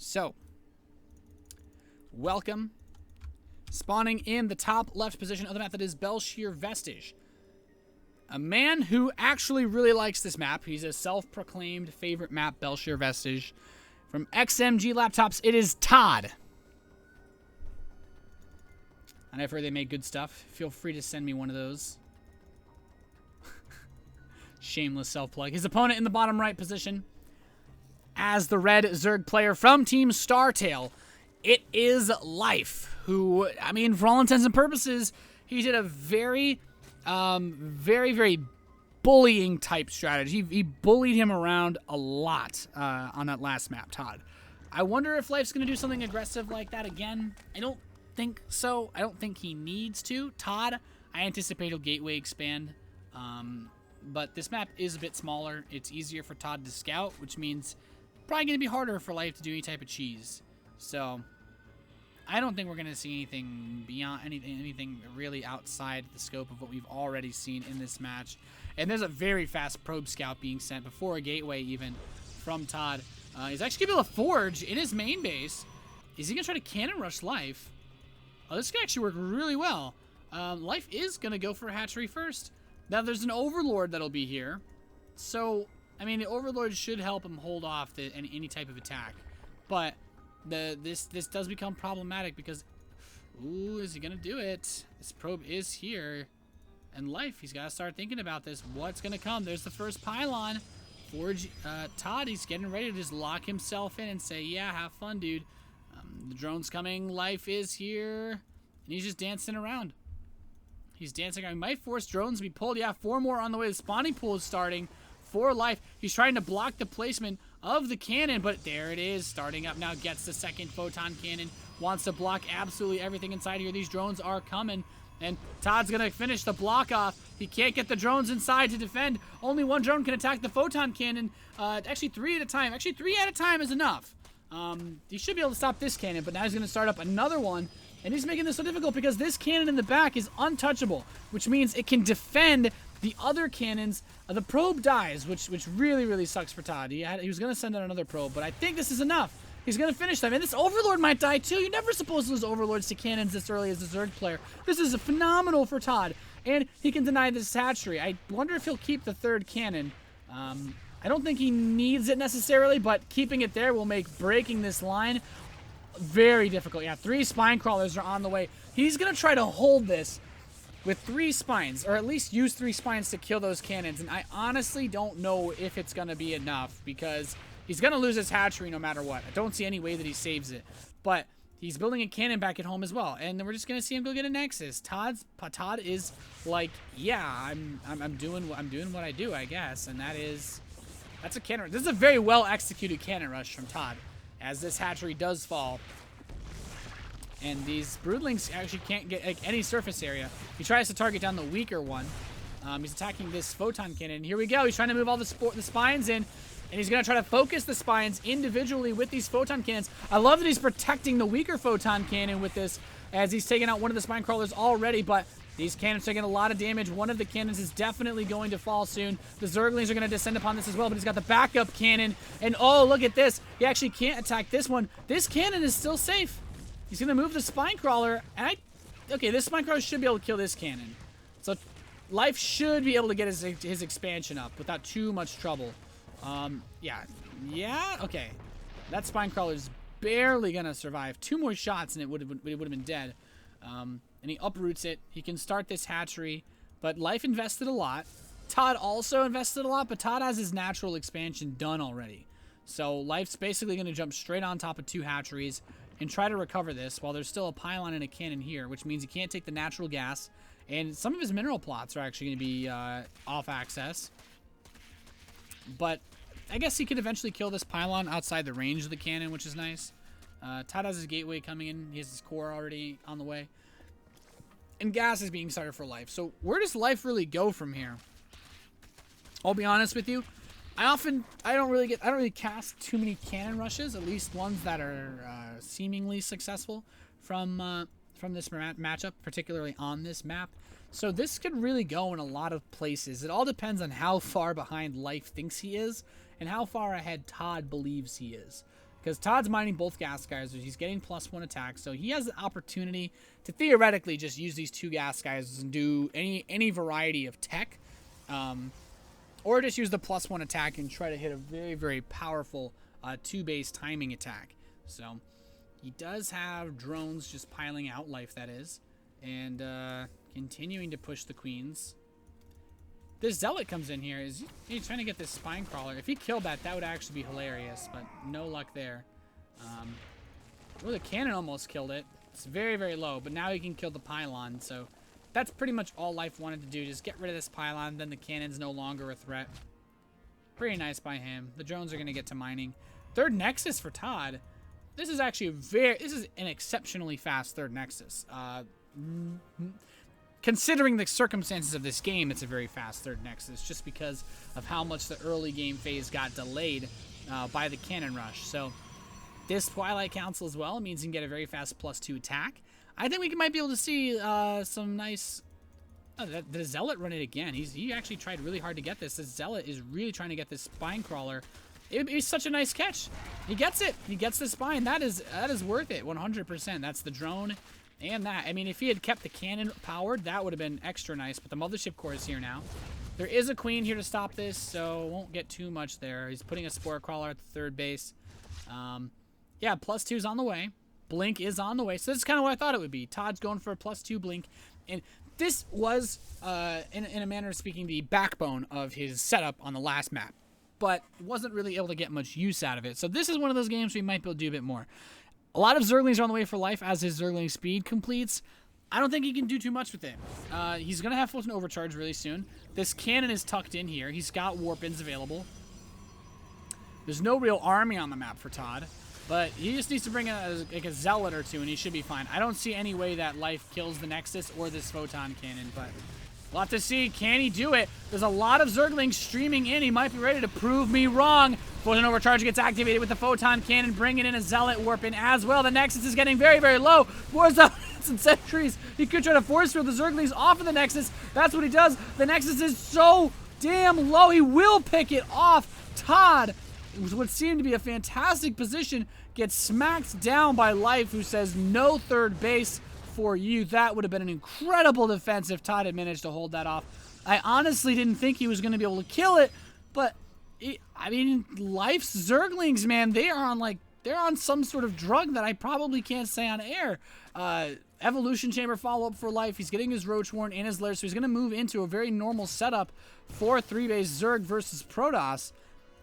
So, welcome. Spawning in the top left position of the map, that is Belshir Vestige. A man who actually really likes this map. He's a self-proclaimed favorite map, Belshir Vestige. From XMG Laptops, it is ToD. And I've heard they make good stuff. Feel free to send me one of those. Shameless self-plug. His opponent in the bottom right position, as the red Zerg player from Team Startail, it is Life, who, I mean, for all intents and purposes, he did a very, very bullying type strategy. He bullied him around a lot on that last map, ToD. I wonder if Life's going to do something aggressive like that again. I don't think so. I don't think he needs to. ToD, I anticipate he'll gateway expand. But this map is a bit smaller. It's easier for ToD to scout, which means probably going to be harder for Life to do any type of cheese. So, I don't think we're going to see anything beyond anything really outside the scope of what we've already seen in this match. And there's a very fast probe scout being sent before a gateway even from ToD. He's actually going to be able to forge in his main base. Is he going to try to cannon rush Life? Oh, this could actually work really well. Life is going to go for a hatchery first. Now, there's an Overlord that'll be here. So, I mean, the Overlord should help him hold off any type of attack. But this does become problematic because, ooh, is he going to do it? This probe is here. And Life, he's got to start thinking about this. What's going to come? There's the first pylon. Forge, ToD, he's getting ready to just lock himself in and say, yeah, have fun, dude. The drone's coming. Life is here. And he's just dancing around. He's dancing around. He might force drones to be pulled. Yeah, 4 more on the way. The spawning pool is starting for Life. He's trying to block the placement of the cannon, but there it is. Starting up now. Gets the second photon cannon. Wants to block absolutely everything inside here. These drones are coming. And ToD's going to finish the block off. He can't get the drones inside to defend. Only one drone can attack the photon cannon. Actually, 3 at a time. Actually, 3 at a time is enough. He should be able to stop this cannon, but now he's going to start up another one. And he's making this so difficult because this cannon in the back is untouchable, which means it can defend the other cannons. The probe dies, which really sucks for ToD. He was going to send out another probe, but I think this is enough. He's going to finish them. And this Overlord might die too. You're never supposed to lose Overlords to cannons this early as a Zerg player. This is phenomenal for ToD. And he can deny this hatchery. I wonder if he'll keep the third cannon. I don't think he needs it necessarily, but keeping it there will make breaking this line very difficult. Yeah, 3 spine crawlers are on the way. He's going to try to hold this with 3 spines, or at least use 3 spines to kill those cannons. And I honestly don't know if it's going to be enough because he's going to lose his hatchery no matter what. I don't see any way that he saves it. But he's building a cannon back at home as well. And then we're just going to see him go get a Nexus. ToD is like, yeah, I'm doing what I do, I guess. And that's a cannon rush. This is a very well executed cannon rush from ToD, as this hatchery does fall. And these broodlings actually can't get any surface area. He tries to target down the weaker one. He's attacking this photon cannon. Here we go. He's trying to move all the spines in. And he's going to try to focus the spines individually with these photon cannons. I love that he's protecting the weaker photon cannon with this, as he's taking out one of the spine crawlers already. But these cannons are taking a lot of damage. One of the cannons is definitely going to fall soon. The Zerglings are going to descend upon this as well, but he's got the backup cannon. And oh, look at this. He actually can't attack this one. This cannon is still safe. He's going to move the spine crawler. And okay, this spine crawler should be able to kill this cannon. So Life should be able to get his expansion up without too much trouble. Yeah, okay. That spine crawler is barely going to survive. 2 more shots and it would have been dead. And he uproots it. He can start this hatchery, but Life invested a lot. ToD also invested a lot, but ToD has his natural expansion done already. So Life's basically going to jump straight on top of 2 hatcheries and try to recover this while there's still a pylon and a cannon here, which means he can't take the natural gas. And some of his mineral plots are actually going to be off access. But I guess he could eventually kill this pylon outside the range of the cannon, which is nice. ToD has his gateway coming in. He has his core already on the way. And gas is being started for Life. So where does Life really go from here? I'll be honest with you. I don't really cast too many cannon rushes, at least ones that are seemingly successful from this matchup, particularly on this map. So this could really go in a lot of places. It all depends on how far behind Life thinks he is and how far ahead ToD believes he is. because Todd's mining both gas geysers. He's getting +1 attack, so he has the opportunity to theoretically just use these 2 gas geysers and do any variety of tech, or just use the +1 attack and try to hit a very, very powerful 2-base timing attack. So he does have drones just piling out, life that is, and continuing to push the queens. This Zealot comes in here. He's trying to get this Spine Crawler. If he killed that, that would actually be hilarious, but no luck there. Well, the cannon almost killed it. It's very, very low, but now he can kill the pylon, so that's pretty much all life wanted to do. Just get rid of this pylon, then the cannon's no longer a threat. Pretty nice by him. The drones are going to get to mining. Third Nexus for ToD. This is actually this is an exceptionally fast third Nexus. Considering the circumstances of this game, it's a very fast third Nexus, just because of how much the early game phase got delayed by the cannon rush. So this Twilight Council as well means you can get a very fast +2 attack. I think we might be able to see some nice... Oh, the Zealot run it again. He actually tried really hard to get this. The Zealot is really trying to get this Spine Crawler. It would be such a nice catch. He gets it. He gets the Spine. That is worth it, 100%. That's the drone. And that, I mean, if he had kept the cannon powered, that would have been extra nice. But the Mothership Core is here now. There is a Queen here to stop this, so won't get too much there. He's putting a Spore Crawler at the third base. Yeah, +2 is on the way. Blink is on the way. So this is kind of what I thought it would be. ToD's going for a +2 Blink. And this was, in a manner of speaking, the backbone of his setup on the last map. But wasn't really able to get much use out of it. So this is one of those games we might be able to do a bit more. A lot of Zerglings are on the way for life as his Zergling speed completes. I don't think he can do too much with it. He's going to have Fulton Overcharge really soon. This cannon is tucked in here. He's got Warpins available. There's no real army on the map for ToD, but he just needs to bring in like a Zealot or 2 and he should be fine. I don't see any way that life kills the Nexus or this Photon Cannon, but a lot to see. Can he do it? There's a lot of Zerglings streaming in. He might be ready to prove me wrong. Fulton Overcharge gets activated with the Photon Cannon, bringing in a Zealot Warp in as well. The Nexus is getting very, very low. More Zealots and Sentries. He could try to force throw the Zerglings off of the Nexus. That's what he does. The Nexus is so damn low. He will pick it off. ToD, what seemed to be a fantastic position, gets smacked down by Life, who says no third base for you. That would have been an incredible defense if ToD had managed to hold that off. I honestly didn't think he was going to be able to kill it, but I mean, Life's Zerglings, man, they're on some sort of drug that I probably can't say on air. Evolution Chamber follow-up for Life. He's getting his Roach Warren and his Lair, so he's going to move into a very normal setup for 3-base Zerg versus Protoss.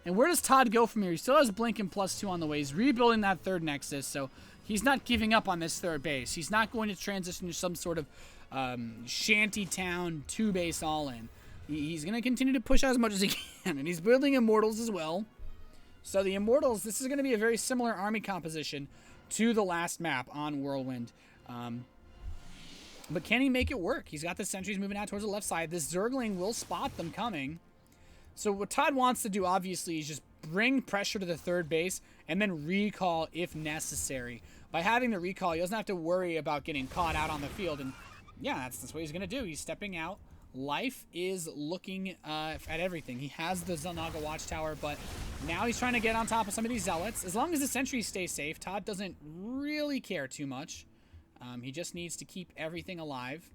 And where does ToD go from here? He still has Blink and +2 on the way. He's rebuilding that third Nexus, so he's not giving up on this third base. He's not going to transition to some sort of shantytown 2-base all-in. He's going to continue to push out as much as he can, and he's building Immortals as well. So the Immortals, this is going to be a very similar army composition to the last map on Whirlwind. But can he make it work? He's got the sentries moving out towards the left side. This Zergling will spot them coming. So what ToD wants to do, obviously, is just bring pressure to the third base and then recall if necessary. By having the recall, he doesn't have to worry about getting caught out on the field. And yeah, that's what he's going to do. He's stepping out. Life is looking at everything. He has the Zelnaga Watchtower, but now he's trying to get on top of some of these Zealots. As long as the sentries stay safe, ToD doesn't really care too much. He just needs to keep everything alive.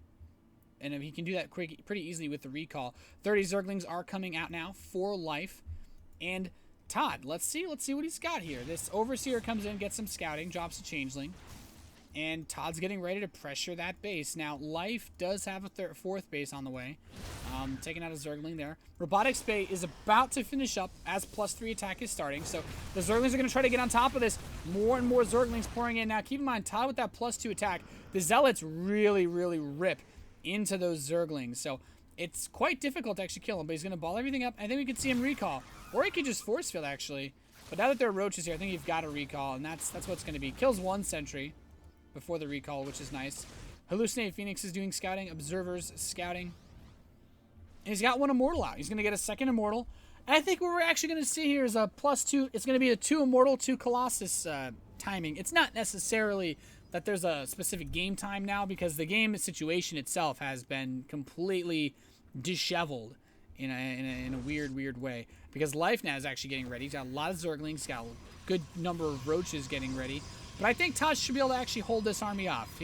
And he can do that pretty easily with the recall. 30 Zerglings are coming out now for Life. And ToD, let's see what he's got here. This Overseer comes in, gets some scouting, drops a Changeling. And ToD's getting ready to pressure that base. Now, Life does have a fourth base on the way. Taking out a Zergling there. Robotics Bay is about to finish up as +3 attack is starting. So the Zerglings are going to try to get on top of this. More and more Zerglings pouring in. Now, keep in mind, ToD with that +2 attack, the Zealots really, really rip into those Zerglings. So it's quite difficult to actually kill him. But he's going to ball everything up. I think we could see him recall. Or he could just force field, actually. But now that there are roaches here, I think you've got to recall. And that's what it's going to be. Kills one sentry before the recall, which is nice. Hallucinated Phoenix is doing scouting. Observers scouting. And he's got one Immortal out. He's going to get a second Immortal. And I think what we're actually going to see here is a +2. It's going to be a 2 Immortal, 2 Colossus timing. It's not necessarily that there's a specific game time now, because the game situation itself has been completely disheveled in a weird way. Because Life now is actually getting ready. He's got a lot of Zerglings. He's got good number of roaches getting ready. But I think ToD should be able to actually hold this army off.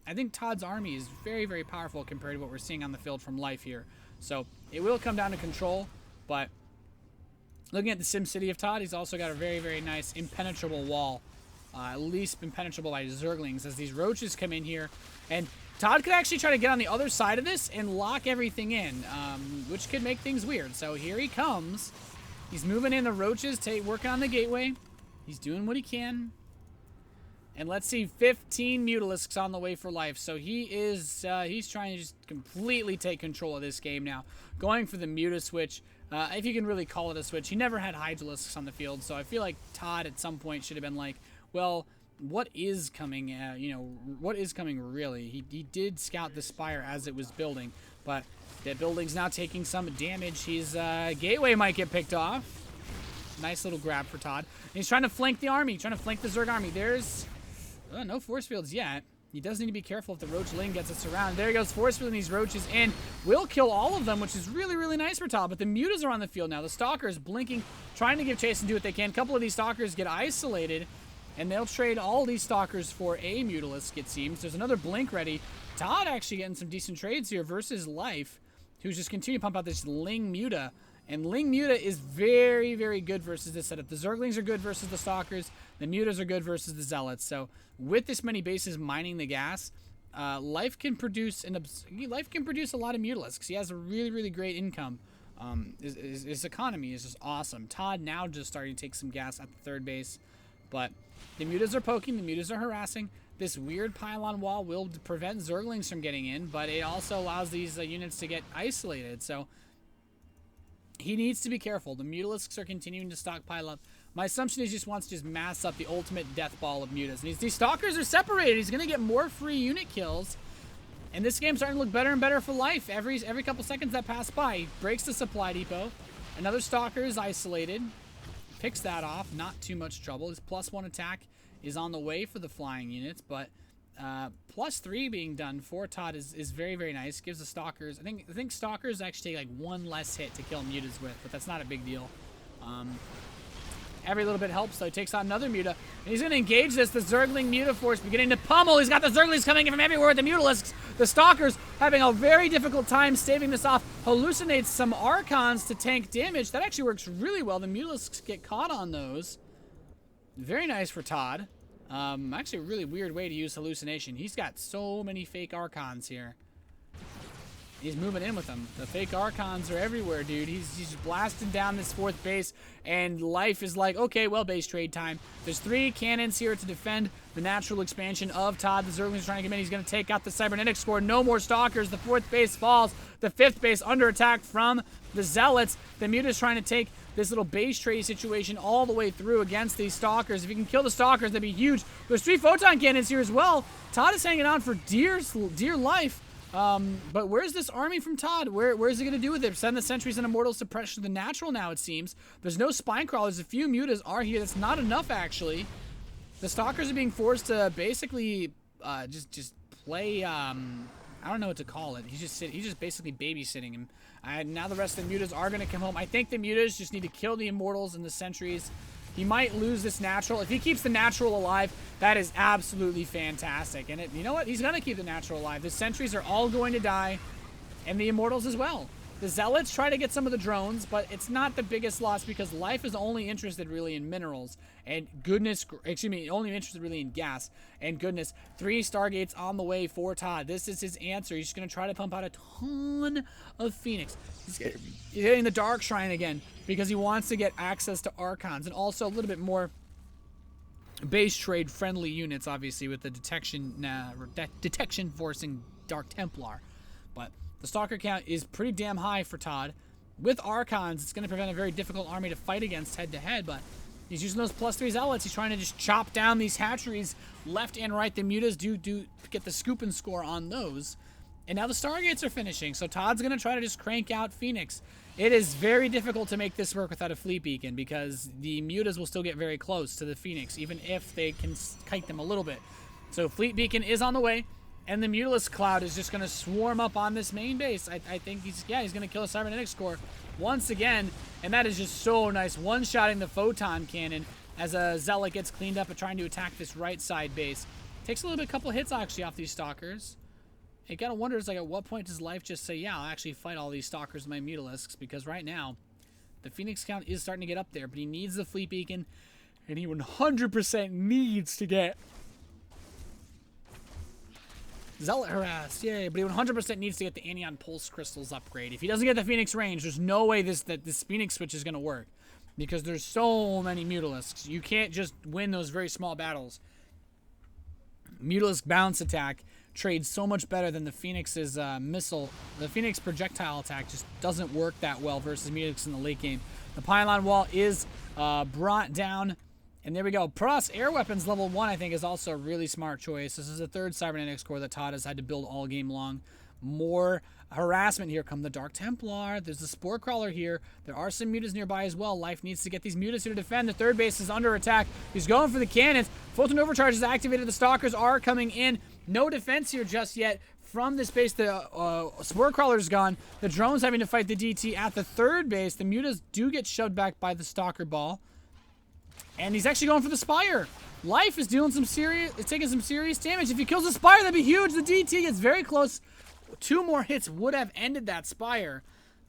I think ToD's army is very, very powerful compared to what we're seeing on the field from Life here. So it will come down to control, but looking at the SimCity of ToD, he's also got a very, very nice impenetrable wall. At least impenetrable by Zerglings as these roaches come in here. And ToD could actually try to get on the other side of this and lock everything in, which could make things weird. So here he comes. He's moving in the roaches, working on the gateway. He's doing what he can. And let's see, 15 Mutalisks on the way for Life. So he's trying to just completely take control of this game now. Going for the Muta switch, if you can really call it a switch. He never had Hydralisks on the field, so I feel like ToD at some point should have been like, well, what is coming, what is coming really? He did scout the Spire as it was building, but that building's now taking some damage. Gateway might get picked off. Nice little grab for ToD. And he's trying to flank the army, trying to flank the Zerg army. There's no force fields yet. He does need to be careful if the Roach Ling gets us around. There he goes, force fielding these roaches in. Will kill all of them, which is really, really nice for ToD. But the Mutas are on the field now. The Stalkers blinking, trying to give chase and do what they can. A couple of these Stalkers get isolated, and they'll trade all these Stalkers for a Mutalisk, it seems. There's another blink ready. ToD actually getting some decent trades here versus Life, who's just continuing to pump out this Ling Muta. And Ling Muta is very, very good versus this setup. The Zerglings are good versus the Stalkers. The Mutas are good versus the Zealots. So with this many bases mining the gas, Life can produce a lot of Mutalisks. He has a really, really great income. His economy is just awesome. ToD now just starting to take some gas at the third base. But the Mutas are poking, the Mutas are harassing. This weird pylon wall will prevent Zerglings from getting in, but it also allows these units to get isolated. So he needs to be careful. The Mutalisks are continuing to stockpile up. My assumption is he just wants to mass up the ultimate death ball of Mutas. And these Stalkers are separated. He's going to get more free unit kills. And this game's starting to look better and better for Life. Every couple seconds that pass by, he breaks the supply depot. Another Stalker is isolated. Picks that off. Not too much trouble. His +1 attack is on the way for the flying units, but +3 being done for ToD is very, very nice. Gives the Stalkers, I think Stalkers actually take like one less hit to kill Mutas with, but that's not a big deal. Every little bit helps, though. He takes on another Muta, and he's going to engage this. The Zergling Muta force beginning to pummel. He's got the Zerglings coming in from everywhere with the Mutalisks. The Stalkers having a very difficult time staving this off. Hallucinates some Archons to tank damage. That actually works really well. The Mutalisks get caught on those. Very nice for ToD. Actually a really weird way to use hallucination. He's got so many fake Archons here. He's moving in with them. The fake Archons are everywhere, dude. He's just blasting down this fourth base, and Life is like, okay, well, base trade time. There's 3 cannons here to defend the natural expansion of ToD. The Zerglings are trying to come in. He's going to take out the Cybernetic Score. No more Stalkers. The 4th base falls. The 5th base under attack from the Zealots. The Muta's trying to take this little base trade situation all the way through against these Stalkers. If you can kill the Stalkers, that'd be huge. There's 3 photon cannons here as well. ToD is hanging on for dear life. But where's this army from ToD? Where is he going to do with it? Send the Sentries and Immortals to pressure the natural now, it seems. There's no Spine Crawlers. A few Mutas are here. That's not enough, actually. The Stalkers are being forced to basically just play, I don't know what to call it. He's just basically babysitting him. And now the rest of the Mutas are going to come home. I think the Mutas just need to kill the Immortals and the Sentries. He might lose this natural. If he keeps the natural alive, that is absolutely fantastic. And you know what? He's going to keep the natural alive. The Sentries are all going to die, and the Immortals as well. The Zealots try to get some of the drones, but it's not the biggest loss because Life is only interested really in minerals and only interested really in gas and goodness. 3 Stargates on the way for ToD. This is his answer. He's just going to try to pump out a ton of Phoenix. He's hitting the Dark Shrine again because he wants to get access to Archons and also a little bit more base trade friendly units, obviously, with the detection forcing Dark Templar. But the Stalker count is pretty damn high for ToD. With Archons, it's going to prevent a very difficult army to fight against head-to-head, but he's using those +3 Zealots. He's trying to just chop down these hatcheries left and right. The Mutas do get the scoop and score on those. And now the Stargates are finishing, so ToD's going to try to just crank out Phoenix. It is very difficult to make this work without a Fleet Beacon because the Mutas will still get very close to the Phoenix, even if they can kite them a little bit. So Fleet Beacon is on the way. And the Mutalisk Cloud is just going to swarm up on this main base. I think he's going to kill a Cybernetic Score once again. And that is just so nice. One-shotting the Photon Cannon as a Zealot gets cleaned up and trying to attack this right side base. Takes a little bit, a couple hits actually off these Stalkers. You gotta wonder, is like, at what point does life just say, yeah, I'll actually fight all these Stalkers with my Mutalisks? Because right now, the Phoenix count is starting to get up there, but he needs the Fleet Beacon, and he 100% needs to get Zealot harassed, yay, but he 100% needs to get the Anion Pulse Crystals upgrade. If he doesn't get the Phoenix range, there's no way this Phoenix switch is gonna work. Because there's so many Mutalisks. You can't just win those very small battles. Mutalisk bounce attack trades so much better than the Phoenix's missile. The Phoenix projectile attack just doesn't work that well versus Mutalisks in the late game. The pylon wall is brought down. And there we go. Protoss air weapons level 1, I think, is also a really smart choice. This is the third cybernetics core that ToD has had to build all game long. More harassment. Here come the Dark Templar. There's the Spore Crawler here. There are some mutas nearby as well. Life needs to get these mutas here to defend. The third base is under attack. He's going for the cannons. Photon Overcharge is activated. The Stalkers are coming in. No defense here just yet from this base. The Spore Crawler's gone. The drone's having to fight the DT at the third base. The mutas do get shoved back by the Stalker ball. And he's actually going for the Spire. Life is doing some serious, taking some serious damage. If he kills the Spire, that'd be huge. The DT gets very close. 2 more hits would have ended that Spire.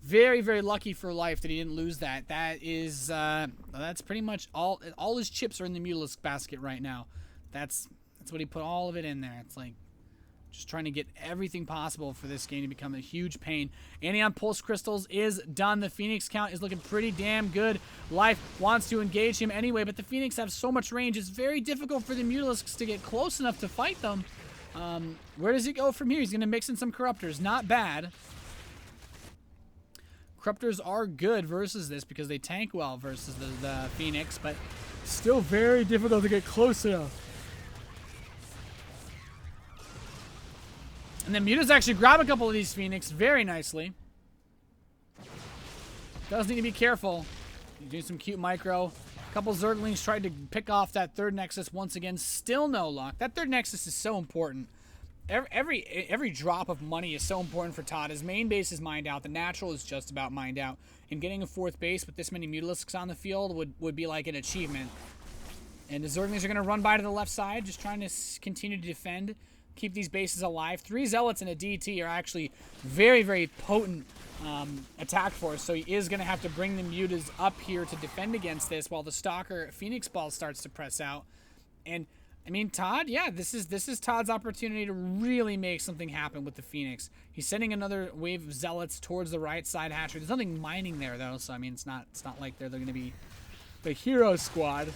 Very, very lucky for Life that he didn't lose that. That is, that's pretty much all. All his chips are in the Mutalisk basket right now. That's what he put all of it in there. It's like just trying to get everything possible for this game to become a huge pain. Anion Pulse Crystals is done. The Phoenix count is looking pretty damn good. Life wants to engage him anyway, but the Phoenix have so much range. It's very difficult for the Mutalisks to get close enough to fight them. Where does he go from here? He's going to mix in some Corruptors. Not bad. Corruptors are good versus this because they tank well versus the Phoenix, but still very difficult to get close enough. And then Mutas actually grab a couple of these Phoenix very nicely. Does need to be careful. He's doing some cute micro. A couple Zerglings tried to pick off that third Nexus once again. Still no luck. That third Nexus is so important. Every drop of money is so important for ToD. His main base is mined out. The natural is just about mined out. And getting a 4th base with this many Mutalisks on the field would be like an achievement. And the Zerglings are going to run by to the left side, just trying to continue to defend. Keep these bases alive. 3 Zealots and a DT are actually very, very potent attack force, so he is going to have to bring the Mutas up here to defend against this while the Stalker Phoenix Ball starts to press out. And, I mean, ToD, yeah, this is ToD's opportunity to really make something happen with the Phoenix. He's sending another wave of Zealots towards the right side hatchery. There's nothing mining there, though, so, I mean, it's not like they're going to be the hero squad.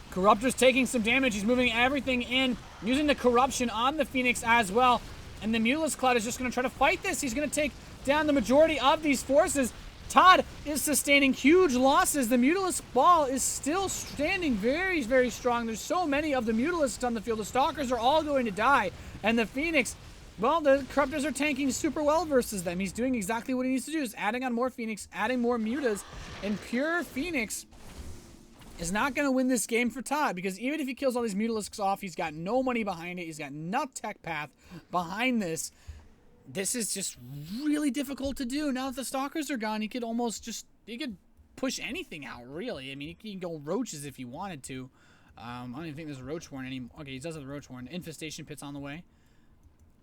Corruptor's taking some damage. He's moving everything in, using the corruption on the Phoenix as well. And the Mutalisk Cloud is just going to try to fight this. He's going to take down the majority of these forces. ToD is sustaining huge losses. The Mutalisk Ball is still standing very, very strong. There's so many of the Mutalisks on the field. The Stalkers are all going to die. And the Phoenix, well, the Corruptors are tanking super well versus them. He's doing exactly what he needs to do. Is adding on more Phoenix, adding more Mutas. And pure Phoenix is not going to win this game for ToD, because even if he kills all these Mutalisks off, he's got no money behind it. He's got no tech path behind this. This is just really difficult to do. Now that the Stalkers are gone, he could he could push anything out, really. I mean, he can go Roaches if he wanted to. I don't even think there's a Roach Warren anymore. Okay, he does have the Roach Warren. Infestation Pit's on the way.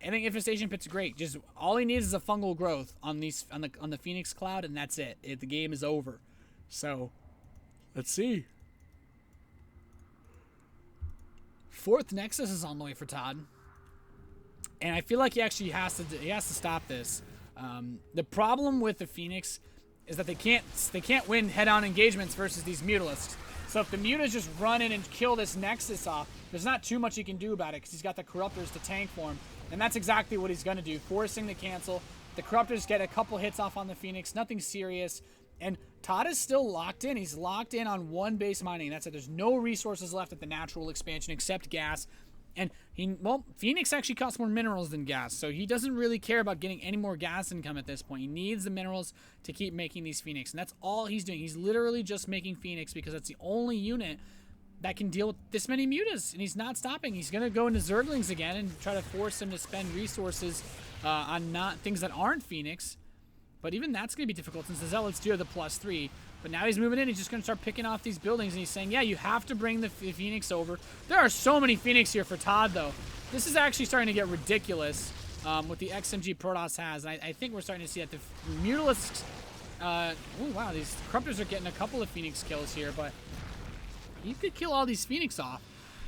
I think Infestation Pit's great. Just all he needs is a fungal growth on the Phoenix Cloud, and that's it. The game is over. So, let's see. 4th Nexus is on the way for ToD, and I feel like he actually has to stop this. The problem with the Phoenix is that they can't win head-on engagements versus these Mutalisks. So if the Mutas just run in and kill this Nexus off, there's not too much he can do about it because he's got the Corruptors to tank for him, and that's exactly what he's going to do, forcing the cancel. The Corruptors get a couple hits off on the Phoenix, nothing serious. And ToD is still locked in. He's locked in on 1 base mining. That's it. There's no resources left at the natural expansion except gas. And Phoenix actually costs more minerals than gas, so he doesn't really care about getting any more gas income at this point. He needs the minerals to keep making these Phoenix, and that's all he's doing. He's literally just making Phoenix because that's the only unit that can deal with this many Mutas, and he's not stopping. He's going to go into Zerglings again and try to force him to spend resources on things that aren't Phoenix. But even that's going to be difficult since the Zealots do have the +3. But now he's moving in. He's just going to start picking off these buildings. And he's saying, yeah, you have to bring the Phoenix over. There are so many Phoenix here for ToD, though. This is actually starting to get ridiculous with the XMG Protoss has. And I think we're starting to see that the Mutalisks... oh, wow, these Corruptors are getting a couple of Phoenix kills here. But he could kill all these Phoenix off.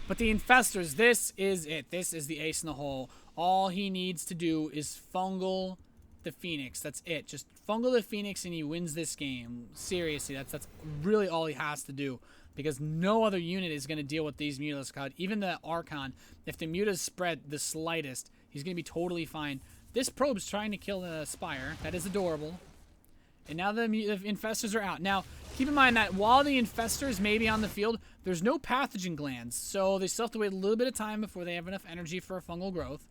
But the Infestors, this is it. This is the ace in the hole. All he needs to do is fungal the Phoenix. That's it. Just fungal the Phoenix and he wins this game. Seriously, that's really all he has to do, because no other unit is going to deal with these Mutalisks. Even the Archon, if the Mutas spread the slightest, he's going to be totally fine. This probe's trying to kill the Spire. That is adorable. And now the Infestors are out. Now, keep in mind that while the Infestors may be on the field, there's no pathogen glands, so they still have to wait a little bit of time before they have enough energy for a fungal growth.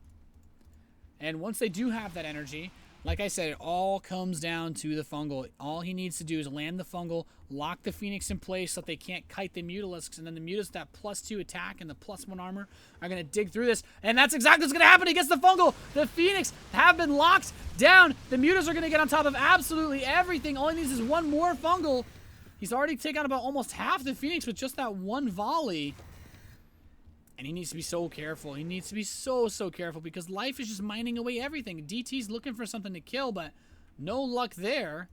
And once they do have that energy, like I said, it all comes down to the fungal. All he needs to do is land the fungal, lock the Phoenix in place so that they can't kite the Mutalisks, and then the Mutas, that +2 attack and the +1 armor, are going to dig through this. And that's exactly what's going to happen. He gets the fungal. The Phoenix have been locked down. The Mutas are going to get on top of absolutely everything. All he needs is one more fungal. He's already taken out about almost half the Phoenix with just that one volley. And he needs to be so careful. He needs to be so careful, because life is just mining away everything. DT's looking for something to kill, but no luck there.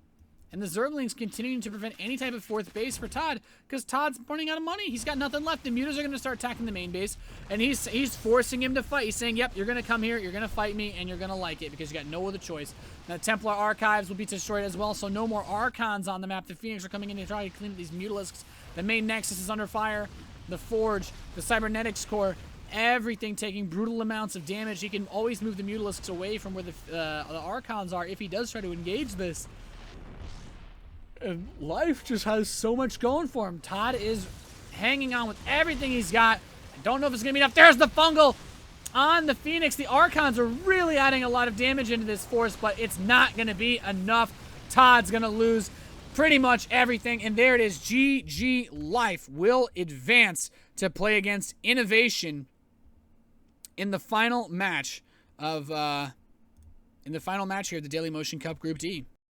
And the Zerglings continuing to prevent any type of fourth base for ToD, because ToD's running out of money. He's got nothing left. The Mutas are going to start attacking the main base, and he's forcing him to fight. He's saying, yep, you're going to come here, you're going to fight me, and you're going to like it, because you got no other choice. Now, Templar Archives will be destroyed as well, so no more Archons on the map. The Phoenix are coming in to try to clean up these Mutalisks. The main Nexus is under fire. The Forge, the Cybernetics Core, everything taking brutal amounts of damage. He can always move the Mutalisks away from where the Archons are if he does try to engage this. And life just has so much going for him. ToD is hanging on with everything he's got. I don't know if it's going to be enough. There's the fungal on the Phoenix. The Archons are really adding a lot of damage into this force, but it's not going to be enough. ToD's going to lose pretty much everything, and there it is. GG Life will advance to play against Innovation in the final match of here at the Dailymotion Cup Group D.